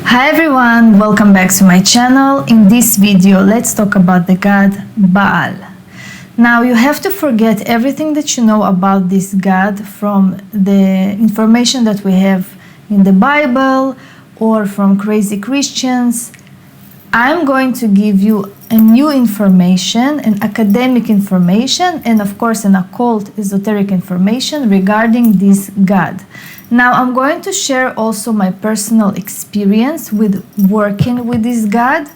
Hi everyone, welcome back to my channel. In this video, let's talk about the god Baal. Now you have to forget everything that you know about this god from the information that we have in the Bible or from crazy Christians. I'm going to give you a new information, an academic information, and of course an occult esoteric information regarding this god. Now I'm going to share also my personal experience with working with this god.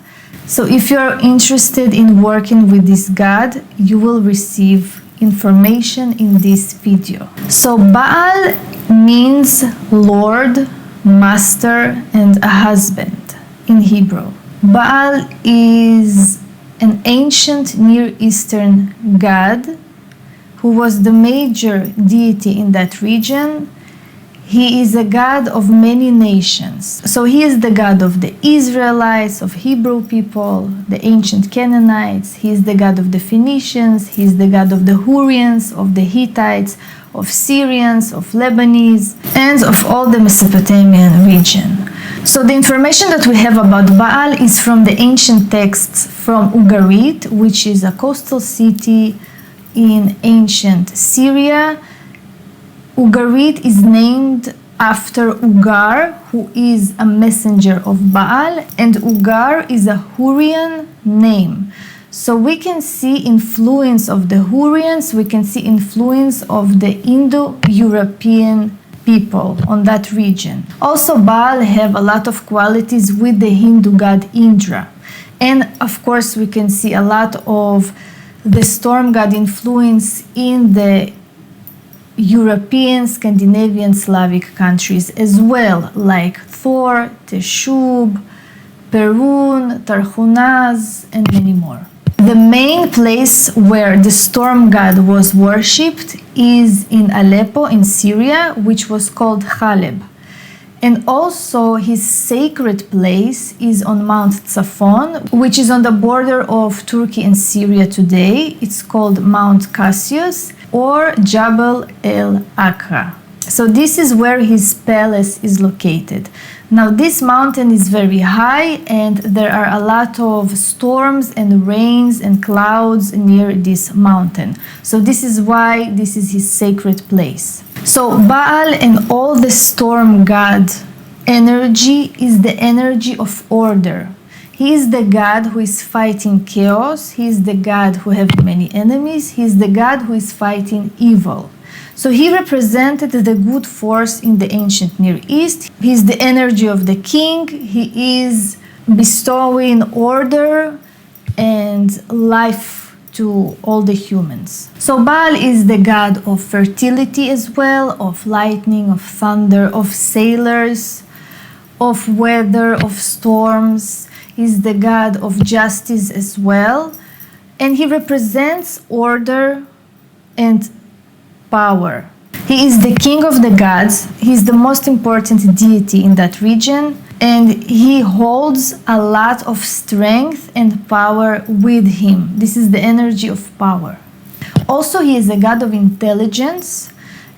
So if you're interested in working with this god, you will receive information in this video. So Baal means Lord, Master, and a husband in Hebrew. Baal is an ancient Near Eastern god who was the major deity in that region. He is a god of many nations. So he is the god of the Israelites, of Hebrew people, the ancient Canaanites. He is the god of the Phoenicians. He is the god of the Hurrians, of the Hittites, of Syrians, of Lebanese, and of all the Mesopotamian region. So the information that we have about Baal is from the ancient texts from Ugarit, which is a coastal city in ancient Syria. Ugarit is named after Ugar, who is a messenger of Baal, and Ugar is a Hurrian name. So we can see influence of the Hurrians, we can see influence of the Indo-European people on that region. Also, Baal have a lot of qualities with the Hindu god Indra. And of course, we can see a lot of the storm god influence in the European, Scandinavian, Slavic countries as well, like Thor, Teshub, Perun, Tarhunaz, and many more. The main place where the storm god was worshipped is in Aleppo in Syria, which was called Haleb. And also his sacred place is on Mount Tzafon, which is on the border of Turkey and Syria today. It's called Mount Cassius or Jabal el-Akra. So this is where his palace is located. Now this mountain is very high and there are a lot of storms and rains and clouds near this mountain. So this is why this is his sacred place. So Baal and all the storm god energy is the energy of order. He is the god who is fighting chaos. He is the god who has many enemies. He is the god who is fighting evil. So he represented the good force in the ancient Near East. He is the energy of the king. He is bestowing order and life to all the humans. So Baal is the god of fertility as well, of lightning, of thunder, of sailors, of weather, of storms. He's the god of justice as well. And he represents order and power. He is the king of the gods. He's the most important deity in that region. And he holds a lot of strength and power with him. This is the energy of power. Also, he is a god of intelligence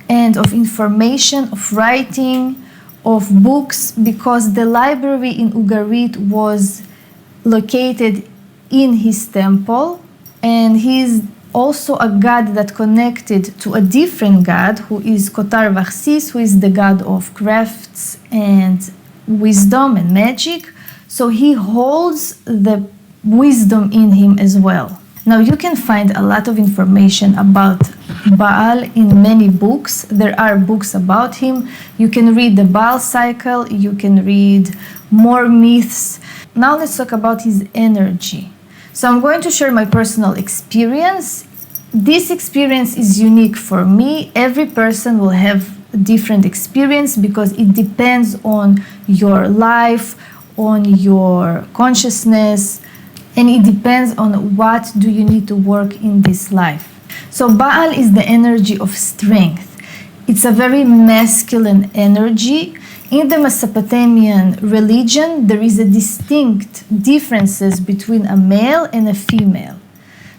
and of information, of writing, of books, because the library in Ugarit was located in his temple. And he is also a god that connected to a different god who is Kotar Vachsis, who is the god of crafts and wisdom and magic. So he holds the wisdom in him as well. Now you can find a lot of information about Baal in many books. There are books about him. You can read the Baal cycle. You can read more myths. Now let's talk about his energy. So I'm going to share my personal experience. This experience is unique for me. Every person will have a different experience because it depends on your life, on your consciousness, and it depends on what do you need to work in this life. So Baal is the energy of strength. It's a very masculine energy. In the Mesopotamian religion, there is a distinct differences between a male and a female.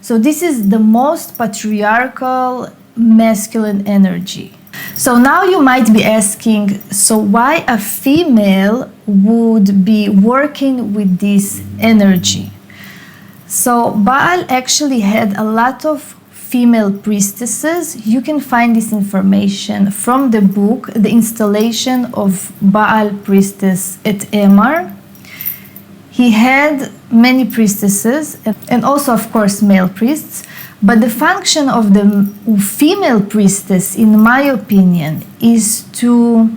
So this is the most patriarchal masculine energy. So now you might be asking, so why a female would be working with this energy? So Baal actually had a lot of female priestesses. You can find this information from the book, The Installation of Baal Priestess at Emar. He had many priestesses and also, of course, male priests. But the function of the female priestess, in my opinion, is to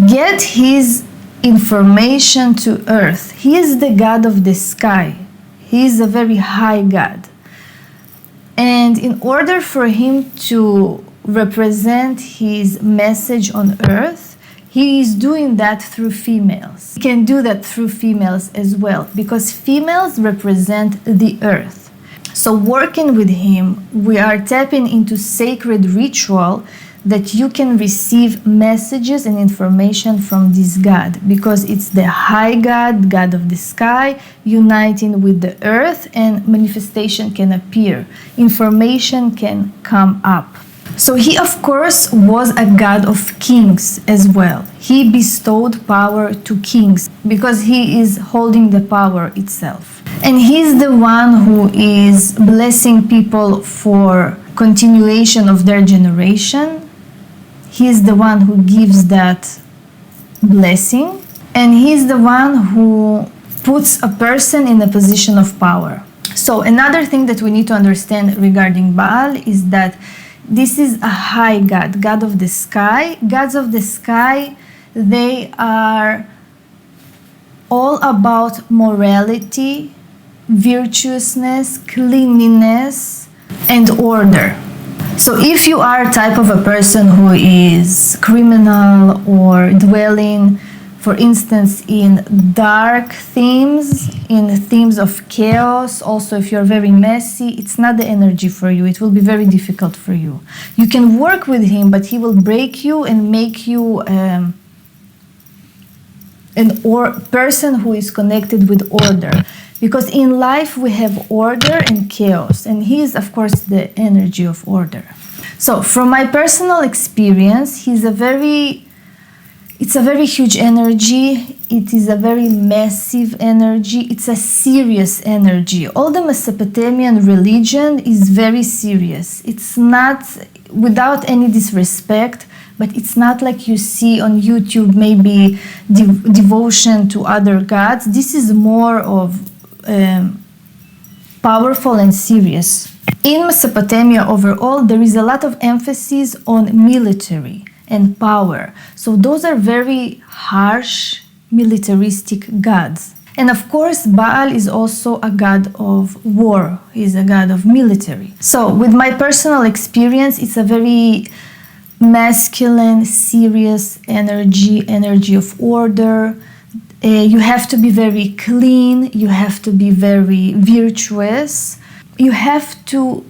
get his information to earth. He is the God of the sky. He is a very high God. And in order for him to represent his message on earth, he is doing that through females. He can do that through females as well, because females represent the earth. So working with him, we are tapping into sacred ritual that you can receive messages and information from this God, because it's the high God, God of the sky, uniting with the earth, and manifestation can appear. Information can come up. So he, of course, was a God of kings as well. He bestowed power to kings because he is holding the power itself. And he's the one who is blessing people for continuation of their generation. He is the one who gives that blessing. And he's the one who puts a person in a position of power. So another thing that we need to understand regarding Baal is that this is a high God, God of the sky. Gods of the sky, they are all about morality, virtuousness, cleanliness, and order. So if you are type of a person who is criminal or dwelling, for instance, in dark themes, in themes of chaos, also if you're very messy, it's not the energy for you. It will be very difficult for you. You can work with him, but he will break you and make you person who is connected with order. Because in life we have order and chaos, and he is, of course, the energy of order. So from my personal experience, it's a very huge energy. It is a very massive energy. It's a serious energy. All the Mesopotamian religion is very serious. It's not, without any disrespect, but it's not like you see on YouTube, maybe devotion to other gods. This is more of powerful and serious. In Mesopotamia overall, there is a lot of emphasis on military and power. So those are very harsh, militaristic gods. And of course, Baal is also a god of war. He's a god of military. So with my personal experience, it's a very masculine, serious energy of order. You have to be very clean. You have to be very virtuous. You have to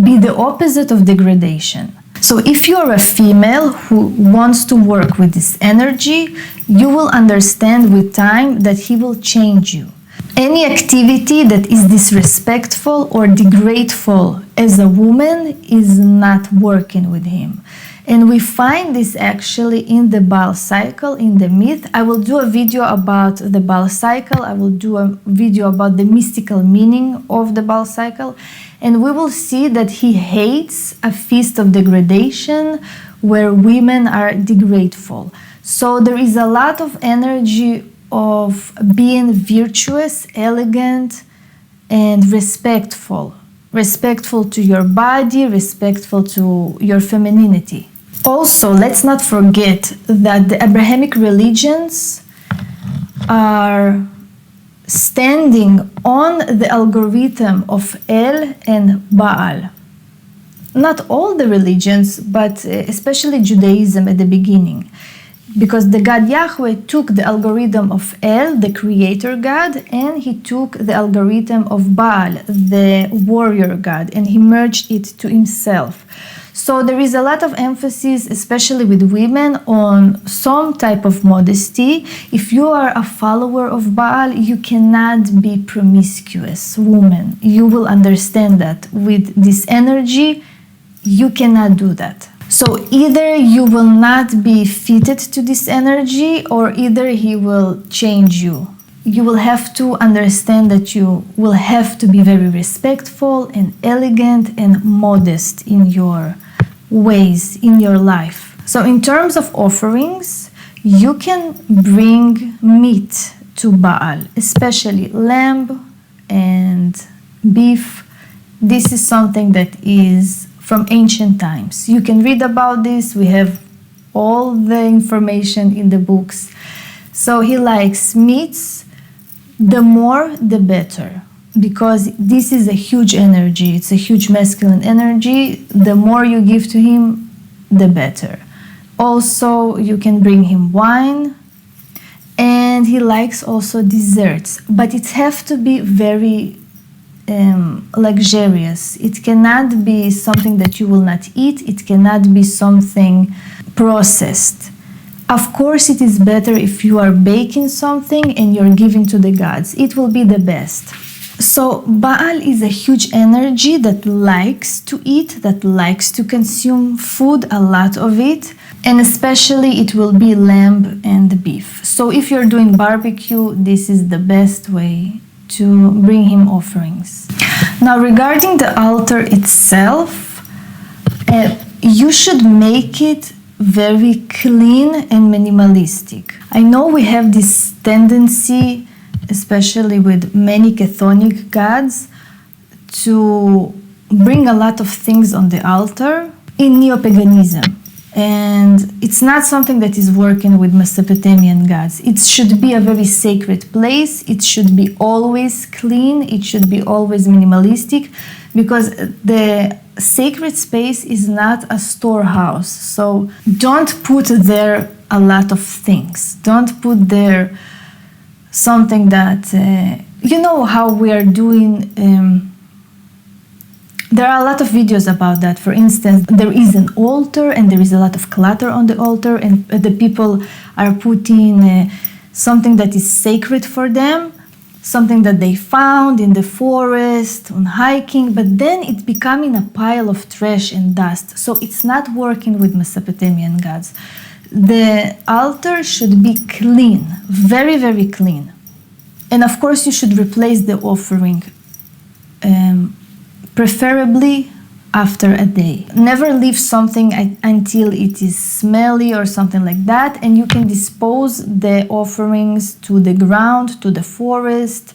be the opposite of degradation. So if you're a female who wants to work with this energy, you will understand with time that he will change you. Any activity that is disrespectful or degradeful as a woman is not working with him. And we find this actually in the Baal cycle, in the myth. I will do a video about the Baal cycle. I will do a video about the mystical meaning of the Baal cycle. And we will see that he hates a feast of degradation where women are degradeful. So there is a lot of energy of being virtuous, elegant, and respectful. Respectful to your body, respectful to your femininity. Also, let's not forget that the Abrahamic religions are standing on the algorithm of El and Baal. Not all the religions, but especially Judaism at the beginning. Because the God Yahweh took the algorithm of El, the creator God, and he took the algorithm of Baal, the warrior God, and he merged it to himself. So there is a lot of emphasis, especially with women, on some type of modesty. If you are a follower of Baal, you cannot be promiscuous woman. You will understand that with this energy, you cannot do that. So either you will not be fitted to this energy, or either he will change you. You will have to understand that you will have to be very respectful and elegant and modest in your ways, in your life. So in terms of offerings, you can bring meat to Baal, especially lamb and beef. This is something that is from ancient times. You can read about this. We have all the information in the books. So he likes meats. The more, the better, because this is a huge energy. It's a huge masculine energy. The more you give to him, the better. Also, you can bring him wine, and he likes also desserts, but it has to be very luxurious. It cannot be something that you will not eat. It cannot be something processed. Of course, it is better if you are baking something and you're giving to the gods. It will be the best. So Baal is a huge energy that likes to eat, that likes to consume food, a lot of it, and especially it will be lamb and beef. So if you're doing barbecue, this is the best way to bring him offerings. Now, regarding the altar itself, you should make it very clean and minimalistic. I know we have this tendency, especially with many Chthonic gods, to bring a lot of things on the altar in neo-paganism. And it's not something that is working with Mesopotamian gods. It should be a very sacred place. It should be always clean. It should be always minimalistic, because the sacred space is not a storehouse. So don't put there a lot of things. Don't put there something that, you know how we are doing. There are a lot of videos about that. For instance, there is an altar and there is a lot of clutter on the altar, and the people are putting something that is sacred for them, something that they found in the forest, on hiking, but then it's becoming a pile of trash and dust. So it's not working with Mesopotamian gods. The altar should be clean, very, very clean. And of course, you should replace the offering, preferably after a day. Never leave something until it is smelly or something like that, and you can dispose the offerings to the ground, to the forest,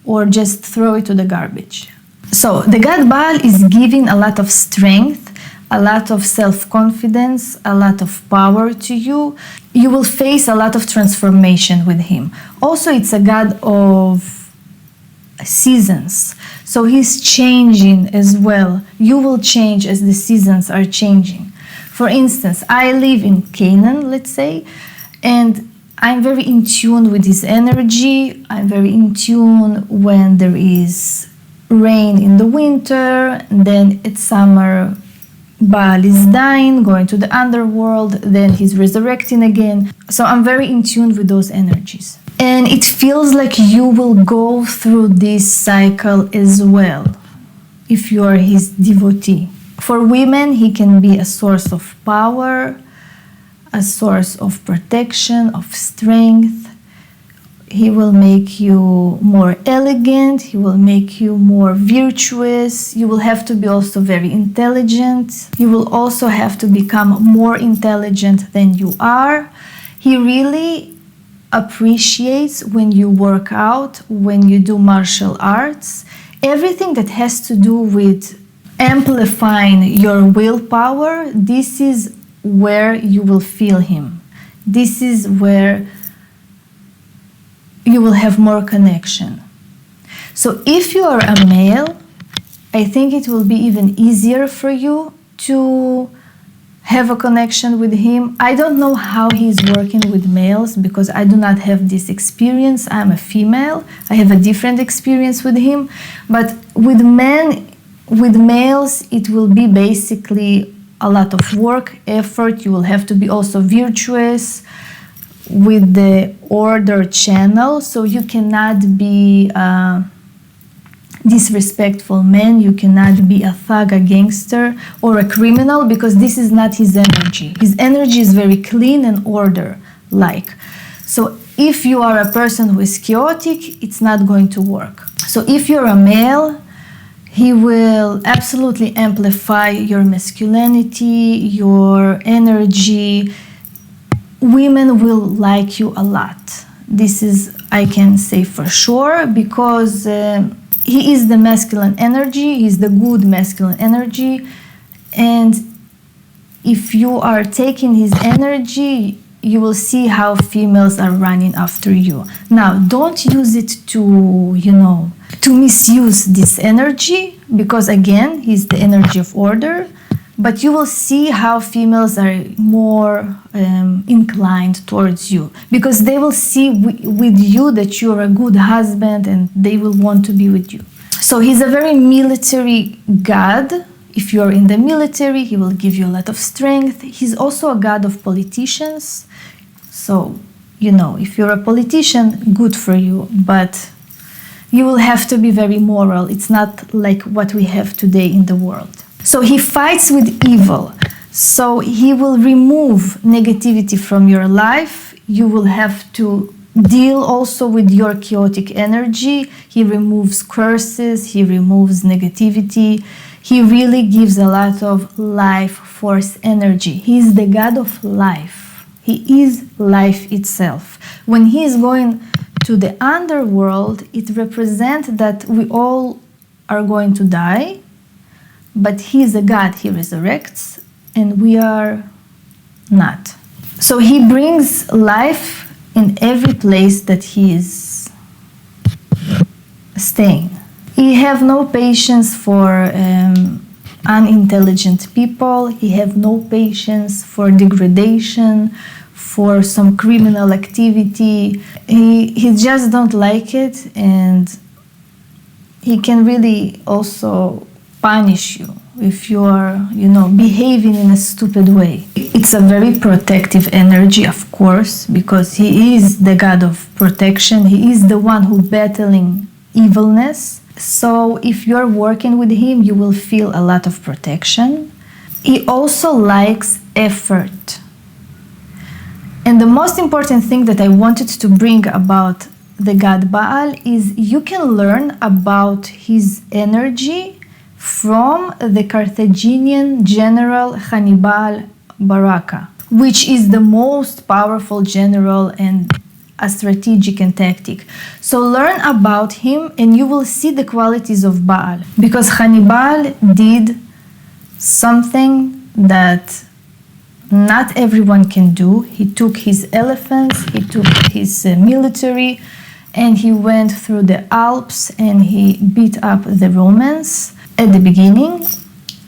or just throw it to the garbage. So the god Baal is giving a lot of strength, a lot of self-confidence, a lot of power to you. You will face a lot of transformation with him. Also, it's a god of seasons. So he's changing as well. You will change as the seasons are changing. For instance, I live in Canaan, let's say, and I'm very in tune with his energy. I'm very in tune when there is rain in the winter, and then it's summer, Baal is dying, going to the underworld, then he's resurrecting again. So I'm very in tune with those energies. And it feels like you will go through this cycle as well if you are his devotee. For women, he can be a source of power, a source of protection, of strength. He will make you more elegant. He will make you more virtuous. You will have to be also very intelligent. You will also have to become more intelligent than you are. He really appreciates when you work out, when you do martial arts, everything that has to do with amplifying your willpower. This is where you will feel him. This is where you will have more connection. So if you are a male, I think it will be even easier for you to have a connection with him. I don't know how he's working with males because I do not have this experience. I'm a female. I have a different experience with him. But with men, with males, it will be basically a lot of work, effort. You will have to be also virtuous with the order channel. So you cannot be disrespectful man. You cannot be a thug, a gangster, or a criminal, because this is not his energy. His energy is very clean and order-like. So if you are a person who is chaotic, it's not going to work. So if you're a male, he will absolutely amplify your masculinity, your energy. Women will like you a lot. This is, I can say for sure, because he is the masculine energy, he's the good masculine energy, and if you are taking his energy, you will see how females are running after you. Now, don't use it to, to misuse this energy, because again, he's the energy of order, but you will see how females are more inclined towards you, because they will see with you that you're a good husband and they will want to be with you. So he's a very military god. If you're in the military, he will give you a lot of strength. He's also a god of politicians. So, if you're a politician, good for you, but you will have to be very moral. It's not like what we have today in the world. So he fights with evil. So he will remove negativity from your life. You will have to deal also with your chaotic energy. He removes curses, he removes negativity. He really gives a lot of life force energy. He is the god of life. He is life itself. When he is going to the underworld, it represents that we all are going to die, but he is a god, he resurrects, and we are not. So he brings life in every place that he is staying. He have no patience for unintelligent people. He have no patience for degradation, for some criminal activity. He just don't like it, and he can really also punish you if you are, behaving in a stupid way. It's a very protective energy, of course, because he is the god of protection. He is the one who battling evilness. So if you're working with him, you will feel a lot of protection. He also likes effort. And the most important thing that I wanted to bring about the god Baal is you can learn about his energy from the Carthaginian general Hannibal Barca, which is the most powerful general and a strategic and tactic. So learn about him and you will see the qualities of Baal, because Hannibal did something that not everyone can do. He took his elephants, he took his military, and he went through the Alps and he beat up the Romans at the beginning.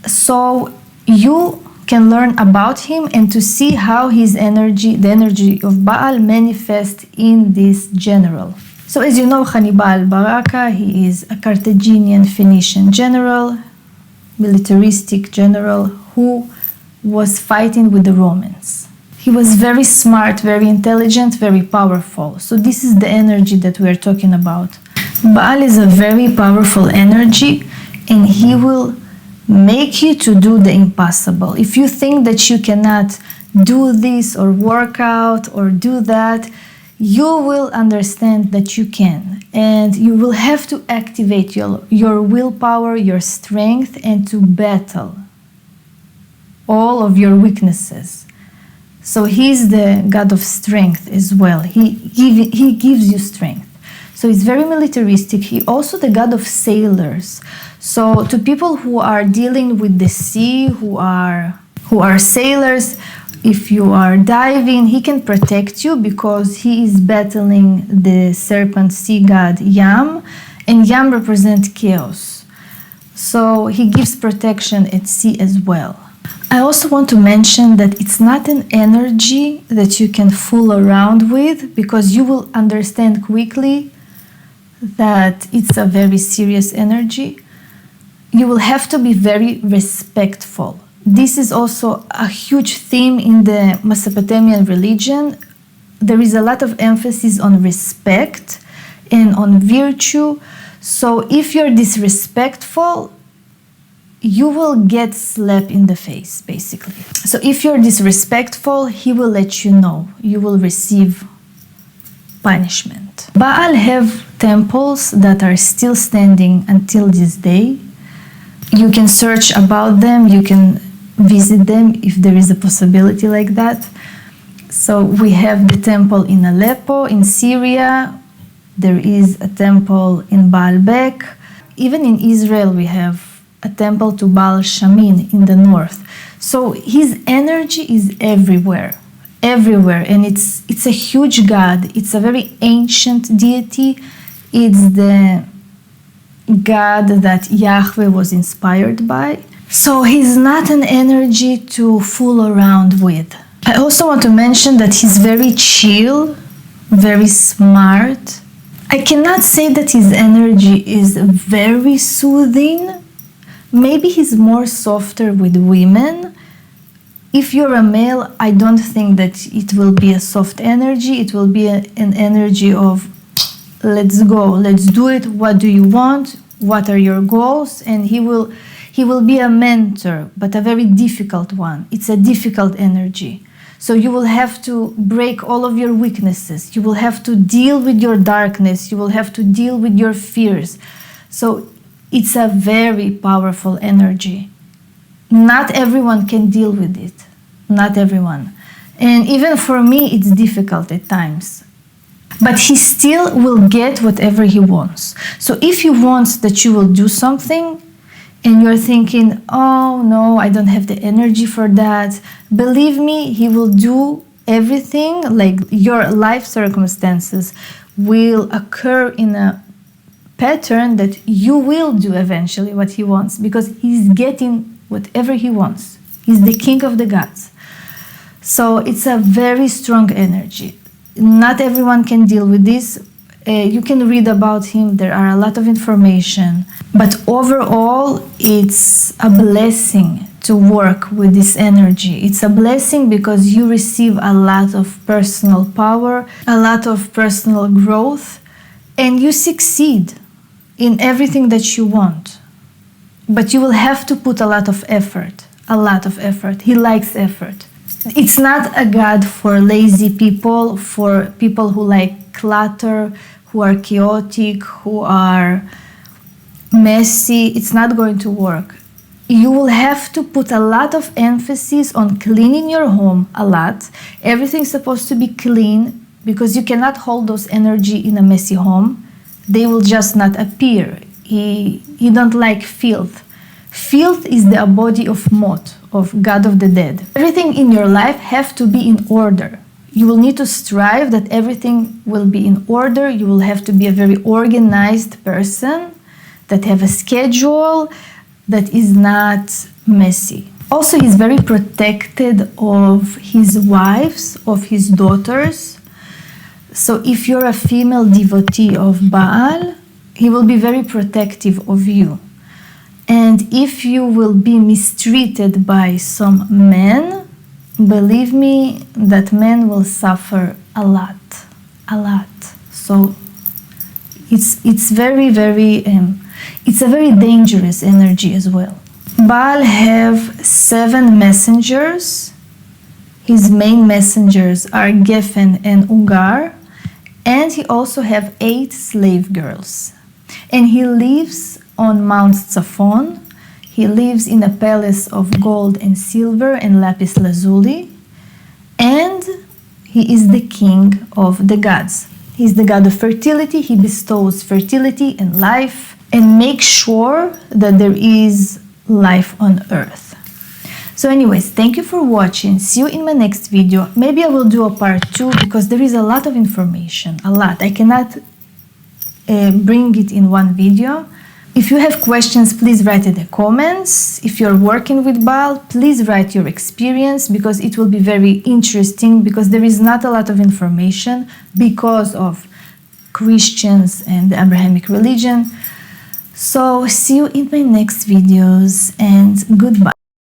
So you can learn about him and to see how his energy, the energy of Baal, manifests in this general. So as you know, Hannibal Barca, he is a Carthaginian Phoenician general, militaristic general who was fighting with the Romans. He was very smart, very intelligent, very powerful. So this is the energy that we are talking about. Baal is a very powerful energy, and he will make you to do the impossible. If you think that you cannot do this or work out or do that, you will understand that you can. And you will have to activate your willpower, your strength, and to battle all of your weaknesses. So he's the god of strength as well. He gives you strength. So he's very militaristic. He also the god of sailors. So to people who are dealing with the sea, who are sailors, if you are diving, he can protect you because he is battling the serpent sea god Yam, and Yam represents chaos. So he gives protection at sea as well. I also want to mention that it's not an energy that you can fool around with, because you will understand quickly that it's a very serious energy. You will have to be very respectful. This is also a huge theme in the Mesopotamian religion. There is a lot of emphasis on respect and on virtue. So if you're disrespectful, you will get slapped in the face, basically. So if you're disrespectful, he will let you know. You will receive punishment. Baal have temples that are still standing until this day. You can search about them, you can visit them if there is a possibility like that. So we have the temple in Aleppo, in Syria. There is a temple in Baalbek. Even in Israel, we have a temple to Baal Shamin in the north. So his energy is everywhere, everywhere. And it's a huge God. It's a very ancient deity. It's the God that Yahweh was inspired by. So he's not an energy to fool around with. I also want to mention that he's very chill, very smart. I cannot say that his energy is very soothing. Maybe he's more softer with women. If you're a male, I don't think that it will be a soft energy. It will be an energy of, let's go, let's do it. What do you want? What are your goals? And he will be a mentor, but a very difficult one. It's a difficult energy. So you will have to break all of your weaknesses. You will have to deal with your darkness. You will have to deal with your fears. So it's a very powerful energy. Not everyone can deal with it. Not everyone. And even for me, it's difficult at times. But he still will get whatever he wants. So if he wants that you will do something, and you're thinking, oh no, I don't have the energy for that, believe me, he will do everything. Like your life circumstances will occur in a pattern that you will do eventually what he wants, because he's getting whatever he wants. He's the king of the gods. So it's a very strong energy. Not everyone can deal with this. You can read about him. There are a lot of information. But overall, it's a blessing to work with this energy. It's a blessing because you receive a lot of personal power, a lot of personal growth, and you succeed in everything that you want. But you will have to put a lot of effort, a lot of effort. He likes effort. It's not a God for lazy people, for people who like clutter, who are chaotic, who are messy. It's not going to work. You will have to put a lot of emphasis on cleaning your home a lot. Everything's supposed to be clean because you cannot hold those energy in a messy home. They will just not appear. He don't like filth. Filth is the body of Mot, of God of the dead. Everything in your life have to be in order. You will need to strive that everything will be in order. You will have to be a very organized person that have a schedule that is not messy. Also, he's very protected of his wives, of his daughters. So if you're a female devotee of Baal, he will be very protective of you. And if you will be mistreated by some men, believe me, that men will suffer a lot, a lot. So it's very, very, it's a very dangerous energy as well. Baal have 7 messengers. His main messengers are Geffen and Ugar, and he also have 8 slave girls. And he lives on Mount Tzafon. He lives in a palace of gold and silver and lapis lazuli. And he is the king of the gods. He's the god of fertility. He bestows fertility and life and makes sure that there is life on earth. So anyways, thank you for watching. See you in my next video. Maybe I will do a part 2 because there is a lot of information, a lot. I cannot bring it in one video. If you have questions, please write in the comments. If you're working with Baal, please write your experience because it will be very interesting, because there is not a lot of information because of Christians and the Abrahamic religion. So see you in my next videos and goodbye.